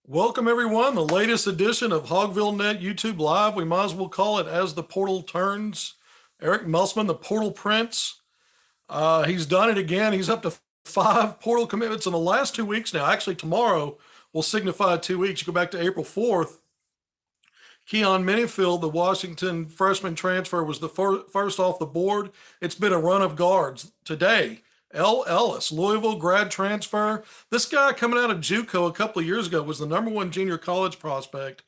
Welcome, everyone. The latest edition of Hogvillenet YouTube Live. We might as well call it As the Portal Turns. Eric Musman, the Portal Prince. He's done it again. He's up to 5 portal commitments in the last 2 weeks now. Actually, tomorrow will signify 2 weeks. You go back to April 4th. Keon Minifield, the Washington freshman transfer, was the first off the board. It's been a run of guards today. Ellis, Louisville grad transfer. This guy coming out of JUCO a couple of years ago was the #1 junior college prospect.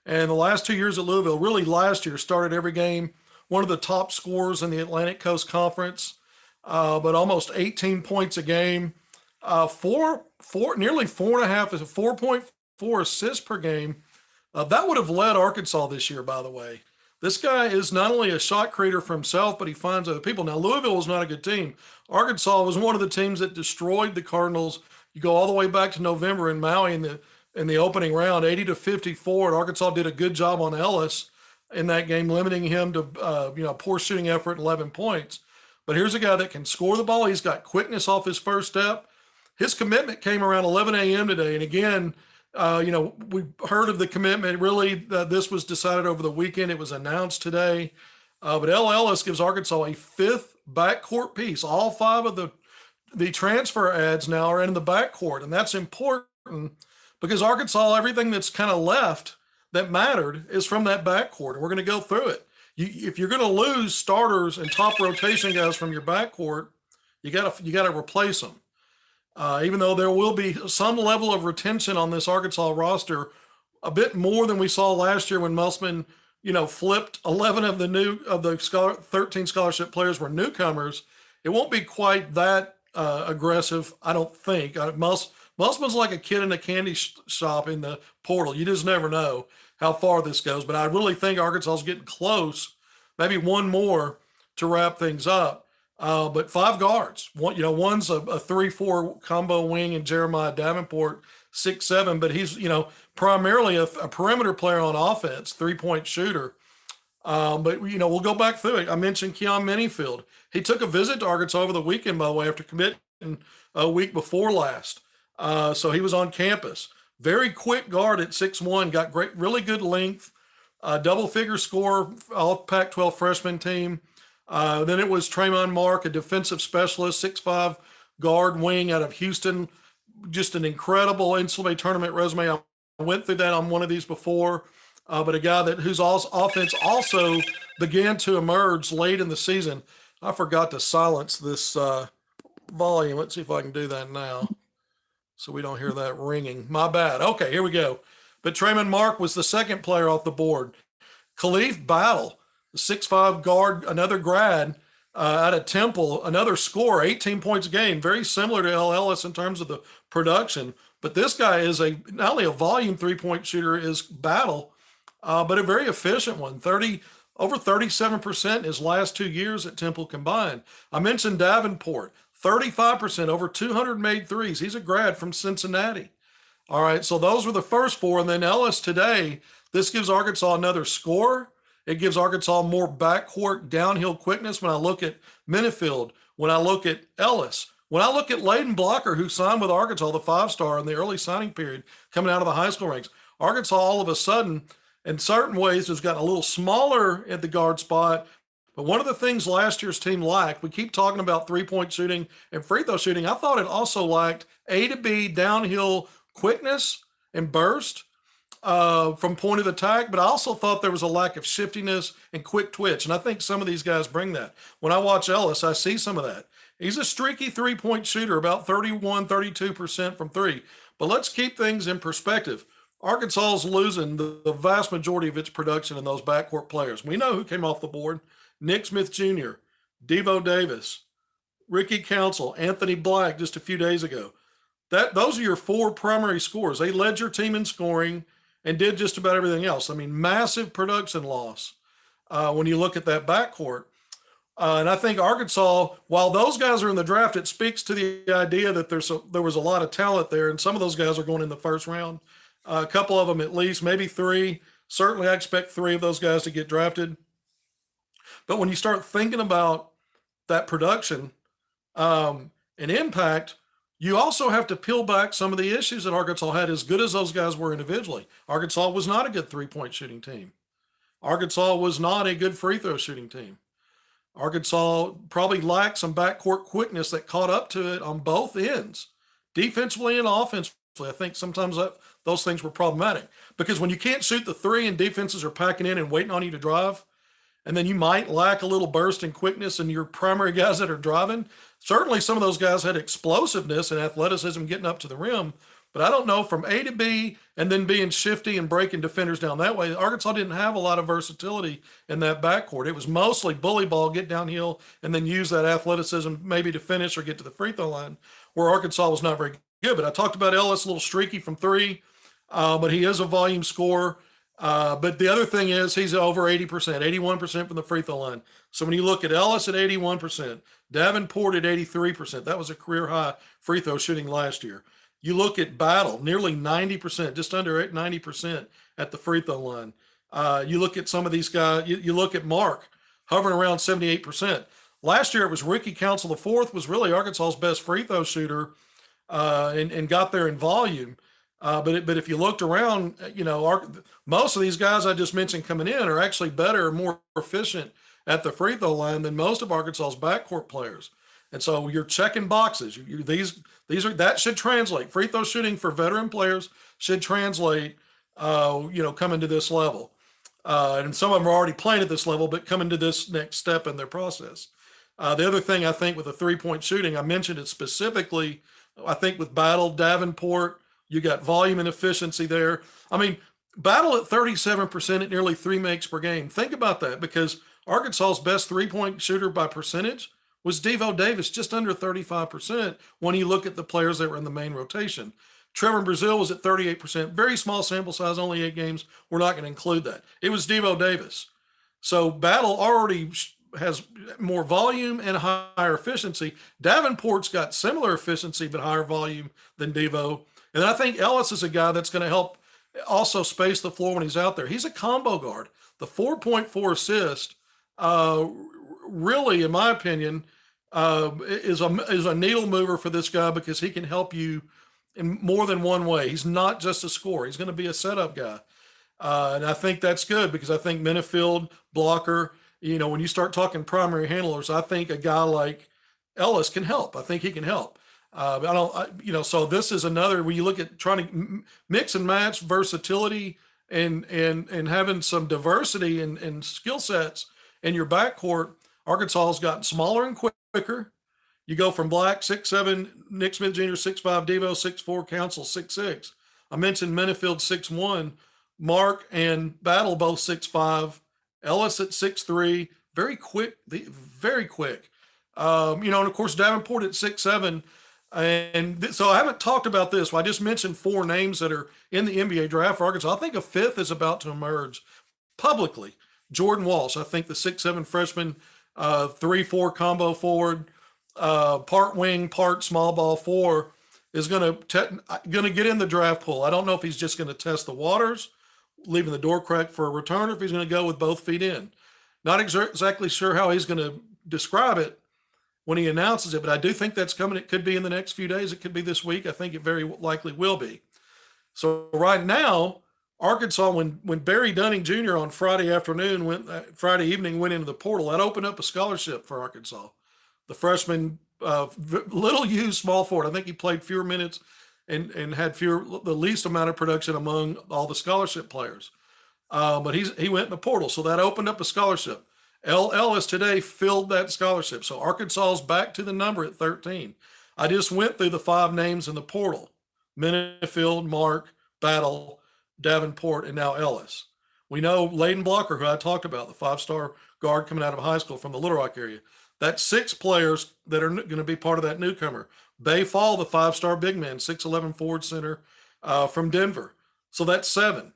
And the last 2 years at Louisville, really last year, started every game, one of the top scorers in the Atlantic Coast Conference, but almost 18 points a game, nearly 4.5, 4.4 assists per game. That would have led Arkansas this year, by the way. This guy is not only a shot creator for himself, but he finds other people. Now, Louisville was not a good team. Arkansas was one of the teams that destroyed the Cardinals. You go all the way back to November in Maui in the opening round, 80-54. And Arkansas did a good job on Ellis in that game, limiting him to poor shooting effort, 11 points. But here's a guy that can score the ball. He's got quickness off his first step. His commitment came around 11 a.m. today, and again, we heard of the commitment. Really, this was decided over the weekend. It was announced today. But Ellis gives Arkansas a fifth backcourt piece. All five of the transfer ads now are in the backcourt, and that's important because Arkansas, everything that's kind of left that mattered is from that backcourt, and we're going to go through it. If you're going to lose starters and top rotation guys from your backcourt, you got to replace them. Even though there will be some level of retention on this Arkansas roster, a bit more than we saw last year when Musman, flipped 11 of the 13 scholarship players were newcomers. It won't be quite that aggressive, I don't think. Musman's like a kid in a candy shop in the portal. You just never know how far this goes. But I really think Arkansas is getting close, maybe one more to wrap things up. But 5 guards. One's a 3-4 combo wing in Jeremiah Davenport, 6'7", but he's primarily a perimeter player on offense, 3-point shooter. But we'll go back through it. I mentioned Keon Minifield. He took a visit to Arkansas over the weekend, by the way, after committing a week before last. So he was on campus. Very quick guard at 6'1", got really good length, double-figure score, all Pac-12 freshman team. Then it was Tremon Mark, a defensive specialist, 6'5" guard wing out of Houston. Just an incredible NCAA tournament resume. I went through that on one of these before, but a guy whose offense also began to emerge late in the season. I forgot to silence this volume. Let's see if I can do that now so we don't hear that ringing. My bad. Okay, here we go. But Tremon Mark was the second player off the board. Khalif Battle, the 6'5" guard, another grad out of Temple, another scorer, 18 points a game, very similar to Ellis in terms of the production. But this guy is not only a volume 3-point shooter, is Battle, but a very efficient one. Over 37% his last 2 years at Temple combined. I mentioned Davenport, 35%, over 200 made threes. He's a grad from Cincinnati. All right, so those were the first 4. And then Ellis today, this gives Arkansas another scorer. It gives Arkansas more backcourt downhill quickness when I look at Minifield, when I look at Ellis, when I look at Layden Blocker, who signed with Arkansas, the 5-star in the early signing period, coming out of the high school ranks. Arkansas all of a sudden, in certain ways, has gotten a little smaller at the guard spot. But one of the things last year's team lacked, we keep talking about 3-point shooting and free throw shooting. I thought it also lacked A to B downhill quickness and burst. From point of attack, but I also thought there was a lack of shiftiness and quick twitch, and I think some of these guys bring that. When I watch Ellis, I see some of that. He's a streaky 3-point shooter, about 32% from 3. But let's keep things in perspective. Arkansas is losing the vast majority of its production in those backcourt players. We know who came off the board: Nick Smith Jr., Devo Davis, Ricky Council, Anthony Black just a few days ago. Those are your 4 primary scorers. They led your team in scoring and did just about everything else. I mean, massive production loss when you look at that backcourt. And I think Arkansas, while those guys are in the draft, it speaks to the idea that there was a lot of talent there, and some of those guys are going in the first round. A couple of them at least, maybe 3. Certainly I expect 3 of those guys to get drafted. But when you start thinking about that production and impact, You also have to peel back some of the issues that Arkansas had, as good as those guys were individually. Arkansas was not a good 3-point shooting team. Arkansas was not a good free throw shooting team. Arkansas probably lacked some backcourt quickness that caught up to it on both ends, defensively and offensively. I think sometimes those things were problematic because when you can't shoot the three and defenses are packing in and waiting on you to drive, and then you might lack a little burst and quickness in your primary guys that are driving. Certainly, some of those guys had explosiveness and athleticism getting up to the rim, but I don't know, from A to B and then being shifty and breaking defenders down that way. Arkansas didn't have a lot of versatility in that backcourt. It was mostly bully ball, get downhill, and then use that athleticism maybe to finish or get to the free throw line, where Arkansas was not very good. But I talked about Ellis, a little streaky from three, but he is a volume scorer. But the other thing is he's over 80%, 81% from the free throw line. So when you look at Ellis at 81%, Davenport at 83%, that was a career high free throw shooting last year. You look at Battle, nearly 90%, just under 90% at the free throw line. You look at some of these guys, you look at Mark, hovering around 78%. Last year it was Ricky Council IV was really Arkansas's best free throw shooter, and got there in volume. But if you looked around, most of these guys I just mentioned coming in are actually better, more efficient at the free throw line than most of Arkansas's backcourt players. And so you're checking boxes. These are that should translate. Free throw shooting for veteran players should translate. Coming to this level, and some of them are already playing at this level, but coming to this next step in their process. The other thing I think with the 3-point shooting, I mentioned it specifically. I think with Battle, Davenport, you got volume and efficiency there. I mean, Battle at 37% at nearly 3 makes per game. Think about that, because Arkansas's best 3-point shooter by percentage was Devo Davis, just under 35% when you look at the players that were in the main rotation. Trevor Brazil was at 38%. Very small sample size, only 8 games. We're not going to include that. It was Devo Davis. So Battle already has more volume and higher efficiency. Davenport's got similar efficiency but higher volume than Devo. And I think Ellis is a guy that's going to help also space the floor when he's out there. He's a combo guard. The 4.4 assist, really, in my opinion, is a needle mover for this guy, because he can help you in more than one way. He's not just a scorer. He's going to be a setup guy. And I think that's good, because I think Minifield, blocker, when you start talking primary handlers, I think a guy like Ellis can help. I think he can help. So this is another, when you look at trying to mix and match versatility and having some diversity and skill sets in your backcourt, Arkansas has gotten smaller and quicker. You go from Black 6'7", Nick Smith Jr. 6'5", Devo 6'4", Council 6'6". I mentioned Minifield 6'1", Mark and Battle both 6'5", Ellis at 6'3", very quick, very quick. And of course Davenport at 6'7". And so I haven't talked about this. Well, I just mentioned 4 names that are in the NBA draft for Arkansas. I think a 5th is about to emerge publicly. Jordan Walsh, I think the 6'7" freshman, 3-4 combo forward, part wing, part small ball 4, is going to get in the draft pool. I don't know if he's just going to test the waters, leaving the door cracked for a return, or if he's going to go with both feet in. Not exactly sure how he's going to describe it when he announces it, but I do think that's coming. It could be in the next few days. It could be this week. I think it very likely will be. So right now, Arkansas, when Barry Dunning Jr. on Friday evening went into the portal, that opened up a scholarship for Arkansas. The freshman, little used small forward. I think he played fewer minutes and had the least amount of production among all the scholarship players. But he went in the portal, so that opened up a scholarship. Ellis today filled that scholarship. So Arkansas is back to the number at 13. I just went through the 5 names in the portal: Minifield, Mark, Battle, Davenport, and now Ellis. We know Layden Blocker, who I talked about, the 5-star guard coming out of high school from the Little Rock area. That's 6 players that are going to be part of that newcomer. Bay Fall, the 5-star big man, 6'11" forward center from Denver. So that's 7.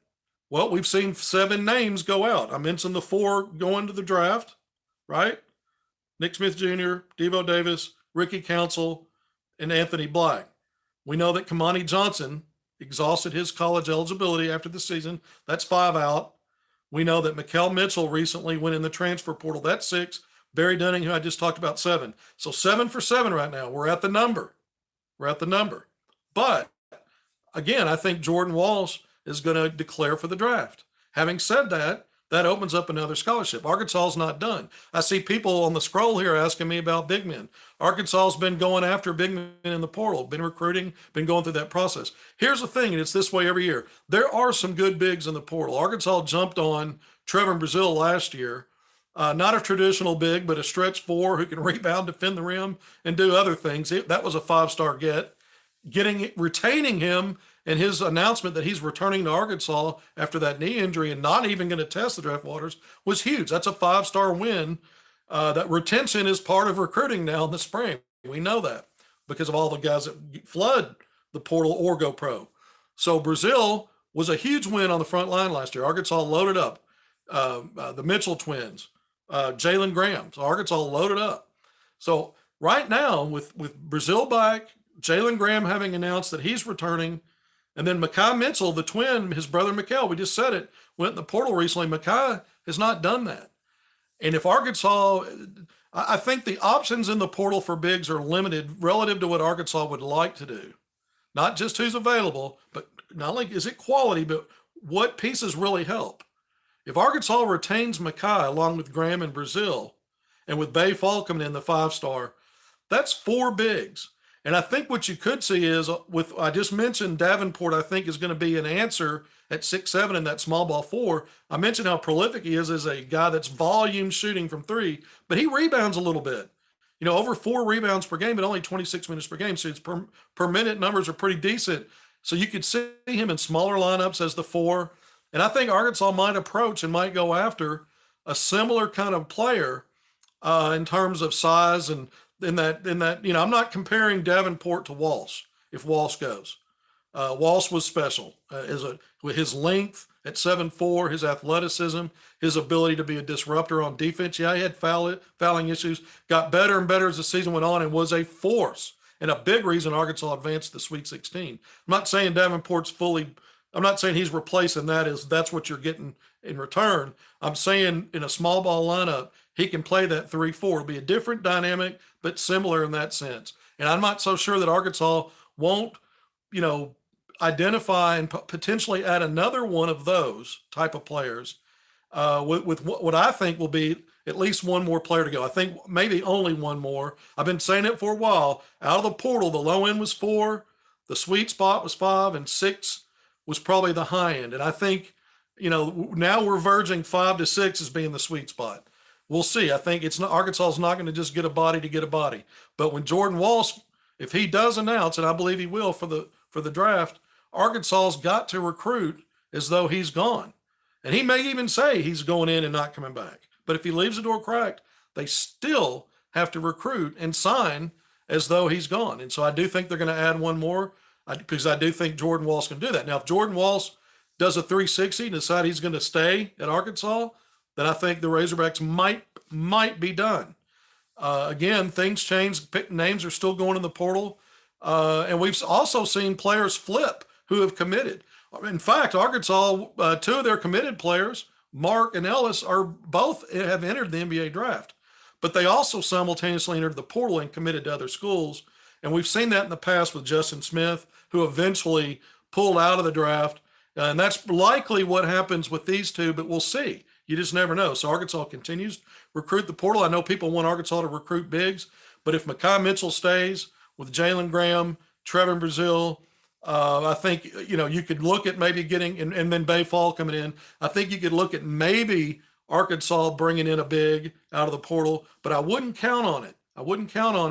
Well, we've seen 7 names go out. I mentioned the 4 going to the draft, right? Nick Smith Jr., Devo Davis, Ricky Council, and Anthony Black. We know that Kamani Johnson exhausted his college eligibility after the season. That's 5 out. We know that Mikal Mitchell recently went in the transfer portal. That's 6. Barry Dunning, who I just talked about, 7. So 7 for 7 right now. We're at the number. We're at the number. But again, I think Jordan Walsh is going to declare for the draft. Having said that, that opens up another scholarship. Arkansas is not done. I see people on the scroll here asking me about big men. Arkansas has been going after big men in the portal, been recruiting, been going through that process. Here's the thing, and it's this way every year. There are some good bigs in the portal. Arkansas jumped on Trevor Brazile last year. Not a traditional big, but a stretch four who can rebound, defend the rim, and do other things. That was a five-star get. Retaining him and his announcement that he's returning to Arkansas after that knee injury and not even going to test the draft waters was huge. That's a five-star win. That retention is part of recruiting now in the spring. We know that because of all the guys that flood the portal or go pro. So Brazile was a huge win on the front line last year. Arkansas loaded up. The Mitchell twins, Jalen Graham. So Arkansas loaded up. So right now with Brazile back, Jalen Graham having announced that he's returning, and then Mekhi Mitchell, the twin, his brother Mikal, we just said it, went in the portal recently. Mekhi has not done that. And if Arkansas, I think the options in the portal for bigs are limited relative to what Arkansas would like to do. Not just who's available, but not only is it quality, but what pieces really help. If Arkansas retains Mekhi along with Graham and Brazile, and with Bay Fall coming in the five-star, that's four bigs. And I think what you could see is I just mentioned Davenport, I think is going to be an answer at 6'7" in that small ball four. I mentioned how prolific he is as a guy that's volume shooting from three, but he rebounds a little bit. Over 4 rebounds per game, but only 26 minutes per game. So his per minute numbers are pretty decent. So you could see him in smaller lineups as the four. And I think Arkansas might approach and might go after a similar kind of player in terms of size and in that, I'm not comparing Davenport to Walsh if Walsh goes. Walsh was special with his length at 7'4", his athleticism, his ability to be a disruptor on defense. Yeah, he had fouling issues, got better and better as the season went on and was a force and a big reason Arkansas advanced to the Sweet 16. I'm not saying Davenport's I'm not saying he's replacing that's what you're getting in return. I'm saying in a small ball lineup, he can play that 3-4. It'll be a different dynamic, but similar in that sense. And I'm not so sure that Arkansas won't, identify and potentially add another one of those type of players with what I think will be at least one more player to go. I think maybe only one more. I've been saying it for a while. Out of the portal, the low end was 4, the sweet spot was 5, and 6 was probably the high end. And I think, now we're verging 5 to 6 as being the sweet spot. We'll see. I think Arkansas is not going to just get a body to get a body. But when Jordan Walsh, if he does announce, and I believe he will for the draft, Arkansas's got to recruit as though he's gone. And he may even say he's going in and not coming back. But if he leaves the door cracked, they still have to recruit and sign as though he's gone. And so I do think they're going to add one more because I do think Jordan Walsh can do that. Now, if Jordan Walsh does a 360 and decide he's going to stay at Arkansas, then I think the Razorbacks might be done. Again, things change. Names are still going in the portal. And we've also seen players flip who have committed. In fact, Arkansas, 2 of their committed players, Mark and Ellis, both have entered the NBA draft. But they also simultaneously entered the portal and committed to other schools. And we've seen that in the past with Justin Smith, who eventually pulled out of the draft. And that's likely what happens with these two, but we'll see. You just never know. So Arkansas continues to recruit the portal. I know people want Arkansas to recruit bigs, but if Mekhi Mitchell stays with Jalen Graham, Trevor Brazile, I think, you could look at maybe getting, and then Bay Fall coming in. I think you could look at maybe Arkansas bringing in a big out of the portal, but I wouldn't count on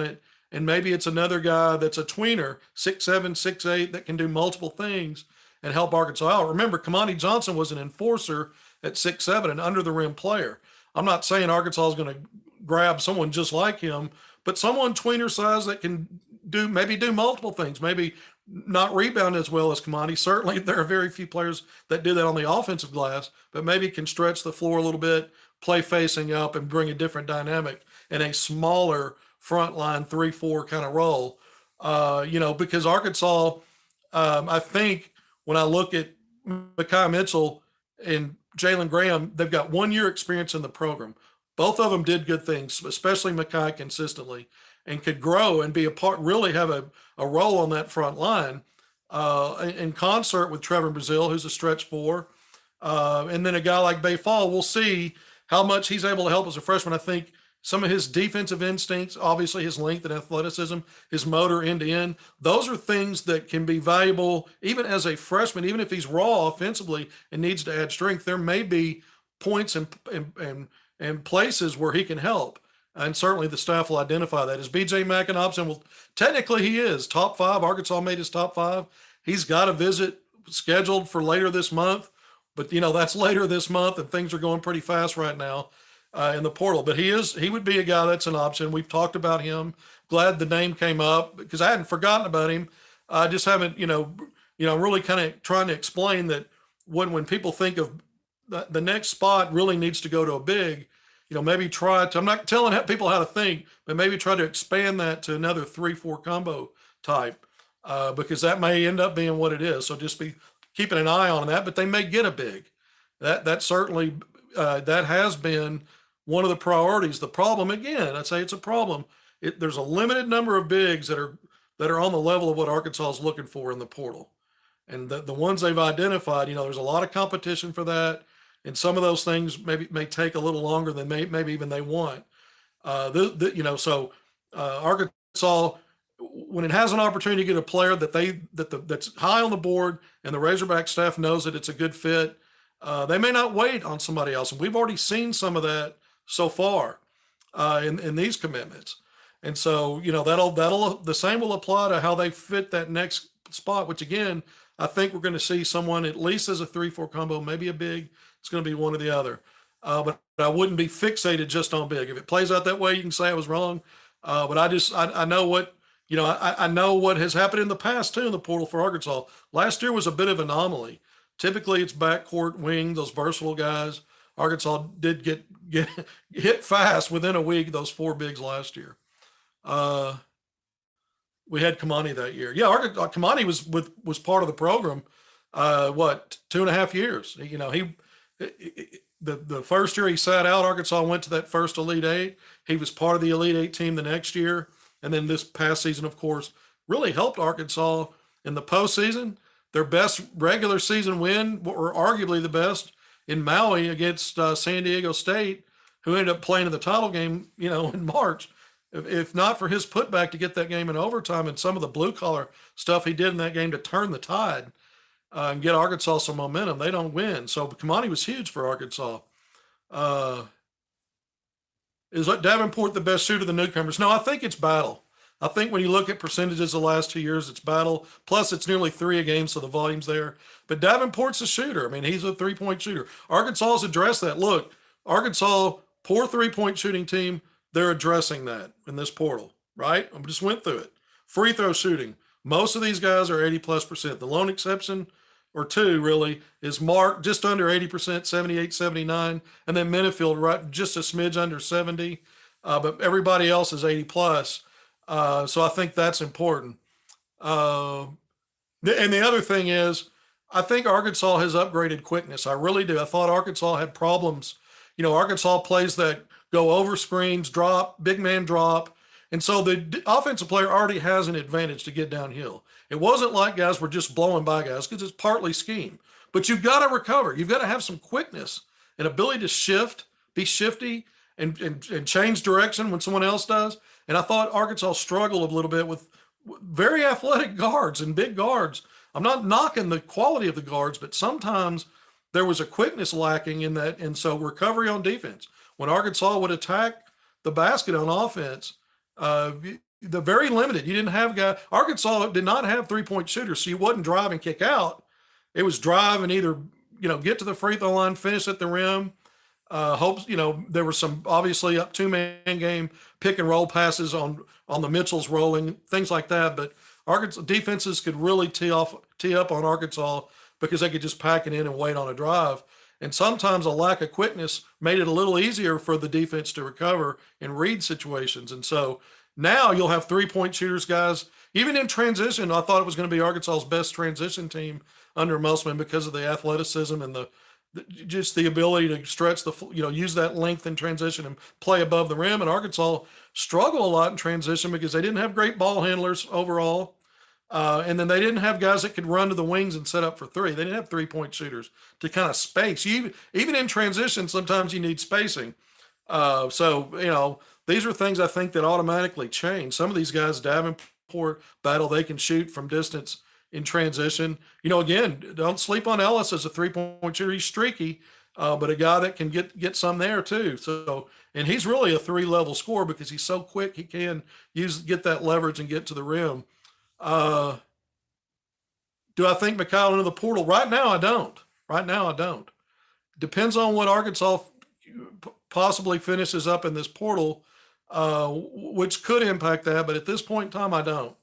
it. And maybe it's another guy that's a tweener, 6'7", 6'8", that can do multiple things and help Arkansas out. Remember, Kamani Johnson was an enforcer at 6'7", an under-the-rim player. I'm not saying Arkansas is going to grab someone just like him, but someone tweener size that can do multiple things, maybe not rebound as well as Kamani. Certainly, there are very few players that do that on the offensive glass, but maybe can stretch the floor a little bit, play facing up, and bring a different dynamic in a smaller front line 3-4 kind of role. Because Arkansas, I think when I look at Mekhi Mitchell and Jalen Graham, they've got 1 year experience in the program. Both of them did good things, especially Mackay consistently, and could grow and be a part, really have a role on that front line in concert with Trevor Brazil, who's a stretch four. And then a guy like Bay Fall, we'll see how much he's able to help as a freshman. I think some of his defensive instincts, obviously his length and athleticism, his motor end to end, those are things that can be valuable even as a freshman, even if he's raw offensively and needs to add strength. There may be points and places where he can help. And certainly the staff will identify that. Is BJ Mack an option? Well, technically he is top five. Arkansas made his top five. He's got a visit scheduled for later this month, but that's later this month, and things are going pretty fast right now in the portal. But he would be a guy that's an option. We've talked about him. Glad the name came up because I hadn't forgotten about him. I just haven't, really kind of trying to explain that when people think of the next spot really needs to go to a big, maybe try to, I'm not telling people how to think, but maybe try to expand that to another 3-4 combo type because that may end up being what it is. So just be keeping an eye on that, but they may get a big. That certainly, that has been one of the priorities. The problem, again, I'd say it's a problem. There's a limited number of bigs that are on the level of what Arkansas is looking for in the portal. And the ones they've identified, there's a lot of competition for that. And some of those things may take a little longer than maybe even they want. So Arkansas, when it has an opportunity to get a player that's high on the board and the Razorback staff knows that it's a good fit, they may not wait on somebody else. And we've already seen some of that so far in these commitments. And so, that'll the same will apply to how they fit that next spot, which again, I think we're going to see someone at least as a 3-4 combo, maybe a big. It's going to be one or the other. But I wouldn't be fixated just on big. If it plays out that way, you can say I was wrong. But I know what, I know what has happened in the past too in the portal for Arkansas. Last year was a bit of an anomaly. Typically it's backcourt wing, those versatile guys. Arkansas did get hit fast within a week, those 4 bigs last year. We had Kamani that year. Yeah, Kamani was part of the program. 2.5 years? The first year he sat out, Arkansas went to that first Elite Eight. He was part of the Elite Eight team the next year, and then this past season, of course, really helped Arkansas in the postseason. Their best regular season win, or arguably the best, in Maui against San Diego State, who ended up playing in the title game, in March. If not for his putback to get that game in overtime and some of the blue collar stuff he did in that game to turn the tide and get Arkansas some momentum, they don't win. So Kamani was huge for Arkansas. Is Davenport the best shooter of the newcomers? No, I think it's Battle. I think when you look at percentages the last 2 years, it's Battle. Plus, it's nearly 3 a game, so the volume's there. But Davenport's a shooter. I mean, he's a 3-point shooter. Arkansas has addressed that. Look, Arkansas, poor 3-point shooting team, they're addressing that in this portal, right? I just went through it. Free throw shooting. Most of these guys are 80+%. The lone exception, or two really, is Mark, just under 80%, 78, 79. And then Minifield, right, just a smidge under 70. But everybody else is 80+. So I think that's important. And the other thing is, I think Arkansas has upgraded quickness. I really do. I thought Arkansas had problems. Arkansas plays that go over screens, drop, big man drop. And so the offensive player already has an advantage to get downhill. It wasn't like guys were just blowing by guys because it's partly scheme. But you've got to recover. You've got to have some quickness and ability to shift, be shifty, and change direction when someone else does. And I thought Arkansas struggled a little bit with very athletic guards and big guards. I'm not knocking the quality of the guards, but sometimes there was a quickness lacking in that. And so recovery on defense. When Arkansas would attack the basket on offense, the very limited. You didn't have guys. Arkansas did not have 3-point shooters, so you wasn't drive and kick out. It was drive and either get to the free throw line, finish at the rim. Hopes there were some obviously up 2-man game pick and roll passes on the Mitchells rolling, things like that. But Arkansas defenses could really tee up on Arkansas because they could just pack it in and wait on a drive. And sometimes a lack of quickness made it a little easier for the defense to recover and read situations. And so now you'll have 3-point shooters, guys. Even in transition, I thought it was going to be Arkansas's best transition team under Musselman because of the athleticism and just the ability to stretch use that length in transition and play above the rim. And Arkansas struggle a lot in transition because they didn't have great ball handlers overall. And then they didn't have guys that could run to the wings and set up for three. They didn't have 3-point shooters to kind of space. Even in transition, sometimes you need spacing. These are things I think that automatically change. Some of these guys, Davenport, Battle, they can shoot from distance in transition. Again, don't sleep on Ellis as a 3-point shooter. He's streaky, but a guy that can get some there too. So, and he's really a 3-level scorer because he's so quick. He can get that leverage and get to the rim. Do I think Mikhail into the portal? Right now, I don't. Depends on what Arkansas possibly finishes up in this portal, which could impact that. But at this point in time, I don't.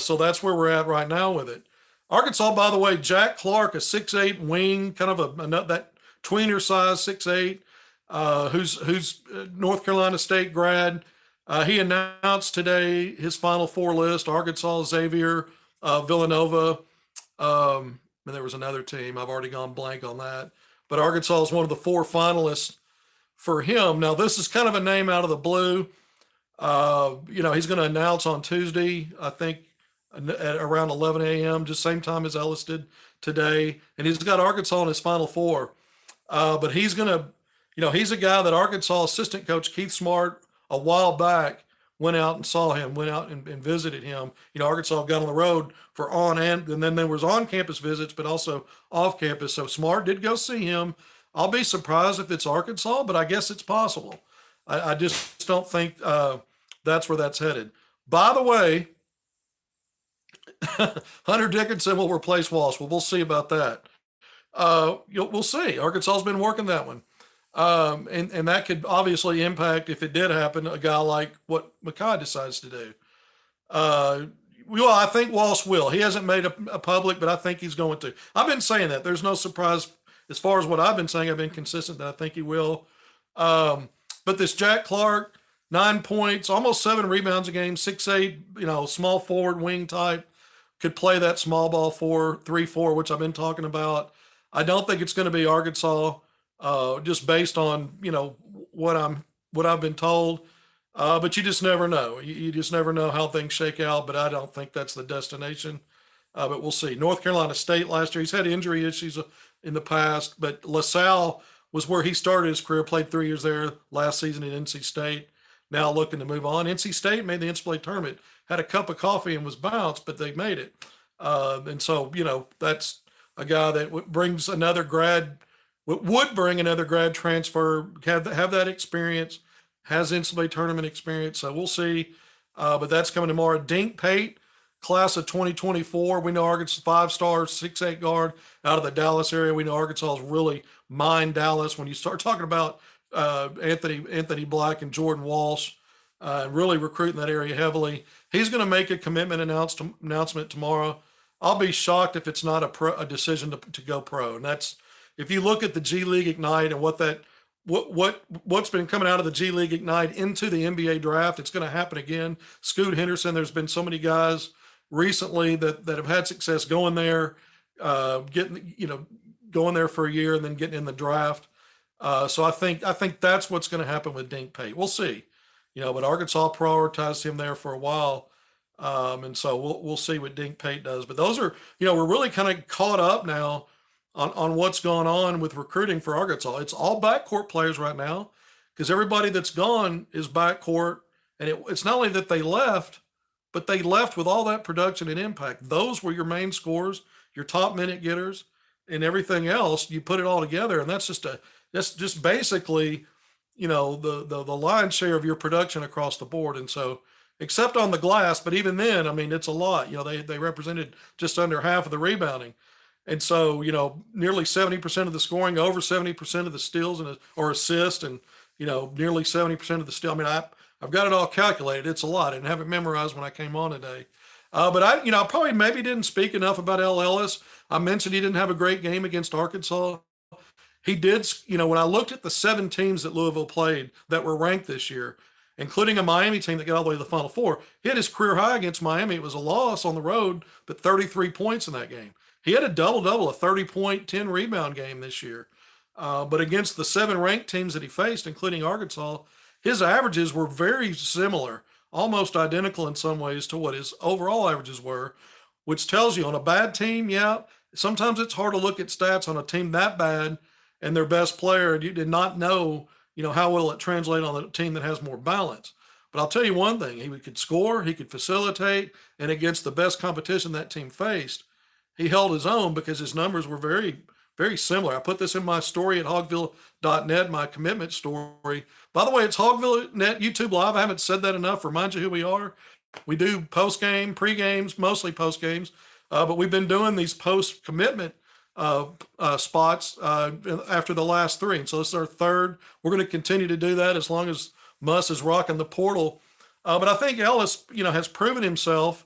So that's where we're at right now with it. Arkansas, by the way, Jack Clark, a 6'8" wing, kind of that tweener size 6'8", who's North Carolina State grad. He announced today his Final Four list: Arkansas, Xavier, Villanova, and there was another team. I've already gone blank on that. But Arkansas is one of the 4 finalists for him. Now, this is kind of a name out of the blue. He's going to announce on Tuesday, I think, at around 11 a.m., just same time as Ellis did today. And he's got Arkansas in his Final Four. But he's going to, he's a guy that Arkansas assistant coach Keith Smart a while back went out and visited him. Arkansas got on the road for and then there was on-campus visits, but also off-campus. So Smart did go see him. I'll be surprised if it's Arkansas, but I guess it's possible. I just don't think that's where that's headed. By the way, Hunter Dickinson will replace Walsh. Well, we'll see about that. We'll see. Arkansas's been working that one. And that could obviously impact, if it did happen, a guy like what Makai decides to do. I think Walsh will. He hasn't made a public, but I think he's going to. I've been saying that. There's no surprise as far as what I've been saying. I've been consistent that I think he will. But this Jack Clark, 9 points, almost 7 rebounds a game, 6'8", small forward wing type, could play that small ball 3-4, which I've been talking about. I don't think it's going to be Arkansas. Just based on what I've been told, but you just never know. You just never know how things shake out. But I don't think that's the destination. But we'll see. North Carolina State last year, he's had injury issues in the past, but LaSalle was where he started his career. Played 3 years there last season at NC State. Now looking to move on. NC State made the NCAA tournament. Had a cup of coffee and was bounced, but they made it. And so that's a guy that brings another grad. Would bring another grad transfer, have that experience, has NCAA tournament experience. So we'll see. But that's coming tomorrow. Dink Pate, class of 2024. We know Arkansas 5-star, 6'8" guard out of the Dallas area. We know Arkansas has really mined Dallas. When you start talking about Anthony Black and Jordan Walsh, really recruiting that area heavily. He's going to make a commitment announcement tomorrow. I'll be shocked if it's not a decision to go pro. And that's, if you look at the G League Ignite and what's been coming out of the G League Ignite into the NBA draft, it's going to happen again. Scoot Henderson, there's been so many guys recently that have had success going there, going there for a year and then getting in the draft. So I think that's what's going to happen with Dink Pate. We'll see, but Arkansas prioritized him there for a while. And so we'll see what Dink Pate does. But those are, we're really kind of caught up now on what's going on with recruiting for Arkansas. It's all backcourt players right now because everybody that's gone is backcourt. And it's not only that they left, but they left with all that production and impact. Those were your main scorers, your top minute getters, and everything else. You put it all together, and that's just basically, the lion's share of your production across the board. And so, except on the glass, but even then, I mean, it's a lot. They represented just under half of the rebounding. And so, nearly 70% of the scoring, over 70% of the steals or assists, and, nearly 70% of the steal. I mean, I've got it all calculated. It's a lot. I didn't have it memorized when I came on today. But I probably maybe didn't speak enough about Ellis. I mentioned he didn't have a great game against Arkansas. He did, when I looked at the 7 teams that Louisville played that were ranked this year, including a Miami team that got all the way to the Final Four, he had his career high against Miami. It was a loss on the road, but 33 points in that game. He had a double-double, a 30-point, 10-rebound game this year. But against the 7 ranked teams that he faced, including Arkansas, his averages were very similar, almost identical in some ways to what his overall averages were, which tells you on a bad team, yeah, sometimes it's hard to look at stats on a team that bad and their best player, and you did not know, how will it translate on a team that has more balance. But I'll tell you one thing, he could score, he could facilitate, and against the best competition that team faced, he held his own because his numbers were very, very similar. I put this in my story at hogville.net, my commitment story. By the way, it's Hogvillenet YouTube Live. I haven't said that enough. Remind you who we are. We do post-game, pre-games, mostly post-games, but we've been doing these post-commitment spots after the last 3. And so this is our 3rd. We're going to continue to do that as long as Muss is rocking the portal. But I think Ellis, has proven himself.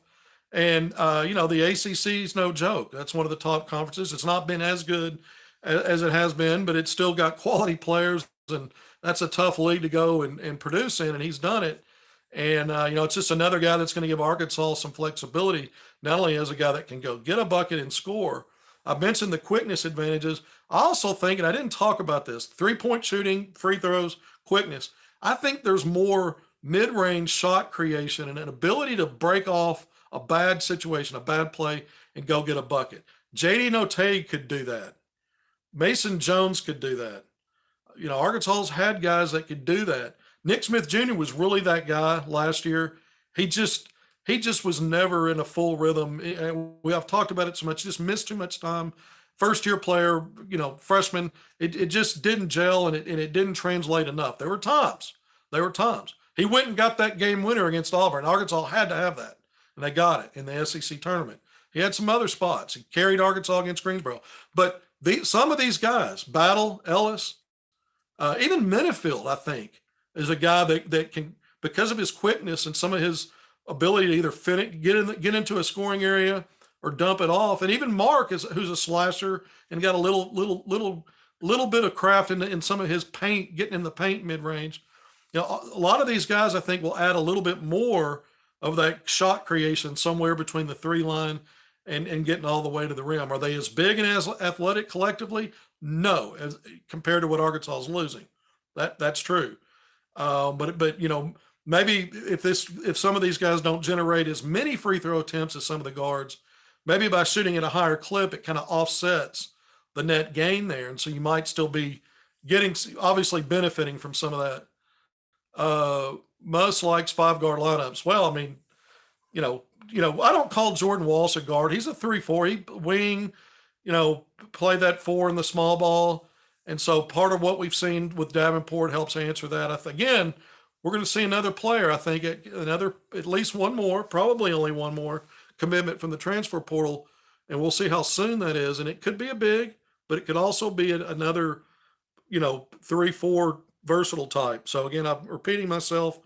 And, the ACC is no joke. That's one of the top conferences. It's not been as good as it has been, but it's still got quality players. And that's a tough league to go and produce in, and he's done it. And, it's just another guy that's going to give Arkansas some flexibility, not only as a guy that can go get a bucket and score. I mentioned the quickness advantages. I also think, and I didn't talk about this, 3-point shooting, free throws, quickness. I think there's more mid-range shot creation and an ability to break off a bad situation, a bad play, and go get a bucket. J.D. Notae could do that. Mason Jones could do that. Arkansas's had guys that could do that. Nick Smith Jr. was really that guy last year. He just was never in a full rhythm. I've talked about it so much. Just missed too much time. First year player, freshman. It just didn't gel and it didn't translate enough. There were times. He went and got that game winner against Auburn. Arkansas had to have that, and they got it in the SEC tournament. He had some other spots. He carried Arkansas against Greensboro. But some of these guys, Battle, Ellis, even Minifield, I think, is a guy that can, because of his quickness and some of his ability to either get into a scoring area or dump it off. And even Mark who's a slasher and got a little bit of craft in some of his paint, getting in the paint mid range. A lot of these guys I think will add a little bit more of that shot creation somewhere between the 3 line and getting all the way to the rim. Are they as big and as athletic collectively? No, as compared to what Arkansas is losing. That's true. But maybe if some of these guys don't generate as many free throw attempts as some of the guards, maybe by shooting at a higher clip, it kind of offsets the net gain there. And so you might still be obviously benefiting from some of that. Most likes 5-guard lineups. Well, I mean, I don't call Jordan Walsh a guard. He's a 3-4. He wing, play that 4 in the small ball. And so part of what we've seen with Davenport helps answer that. Again, we're going to see another player, I think, at least one more, probably only one more commitment from the transfer portal. And we'll see how soon that is. And it could be a big, but it could also be another, 3-4 versatile type. So again, I'm repeating myself,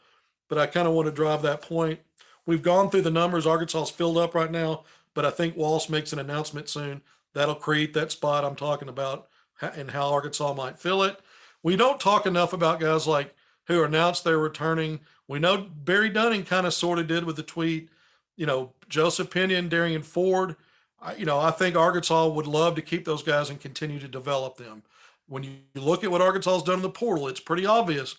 but I kind of want to drive that point. We've gone through the numbers. Arkansas's filled up right now, but I think Walsh makes an announcement soon. That'll create that spot I'm talking about and how Arkansas might fill it. We don't talk enough about guys like who announced they're returning. We know Barry Dunning kind of sort of did with the tweet. Joseph Pinion, Darian Ford. I think Arkansas would love to keep those guys and continue to develop them. When you look at what Arkansas has done in the portal, it's pretty obvious.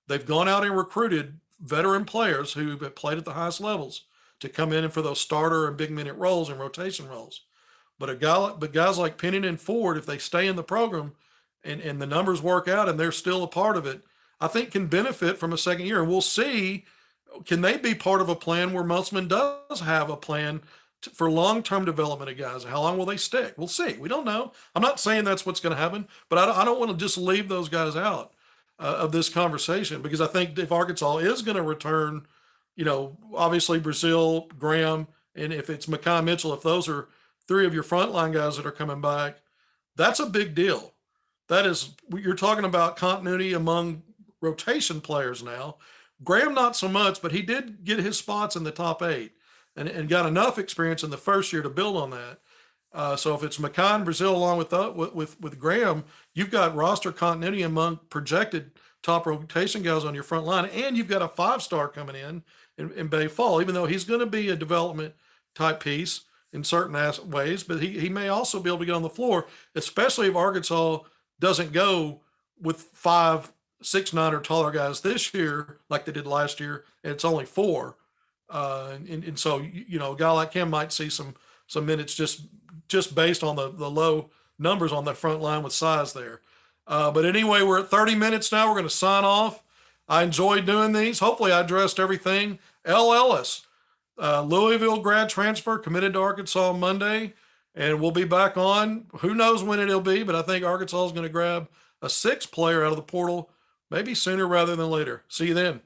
They've gone out and recruited veteran players who have played at the highest levels to come in and for those starter and big minute roles and rotation roles. But guys like Pinion and Ford, if they stay in the program and the numbers work out and they're still a part of it, I think can benefit from a second year. And we'll see, can they be part of a plan where Musselman does have a plan for long-term development of guys? How long will they stick? We'll see. We don't know. I'm not saying that's what's going to happen, but I don't want to just leave those guys out of this conversation, because I think if Arkansas is going to return, obviously Brazile, Graham, and if it's Mekhi Mitchell, if those are 3 of your frontline guys that are coming back, that's a big deal. You're talking about continuity among rotation players now. Graham, not so much, but he did get his spots in the top 8 and got enough experience in the first year to build on that. So if it's Mekhi and Brazile along with Graham, you've got roster continuity among projected top rotation guys on your front line, and you've got a 5-star coming in Bay Fall, even though he's going to be a development type piece. in certain ways, but he may also be able to get on the floor, especially if Arkansas doesn't go with 5, 6'9" or taller guys this year like they did last year, and it's only 4. And so a guy like him might see some minutes just based on the low numbers on that front line with size there. But anyway, we're at 30 minutes now. We're going to sign off. I enjoyed doing these. Hopefully, I addressed everything. Ellis, Louisville grad transfer, committed to Arkansas on Monday, and we'll be back on. Who knows when it'll be, but I think Arkansas is going to grab a 6th player out of the portal, maybe sooner rather than later. See you then.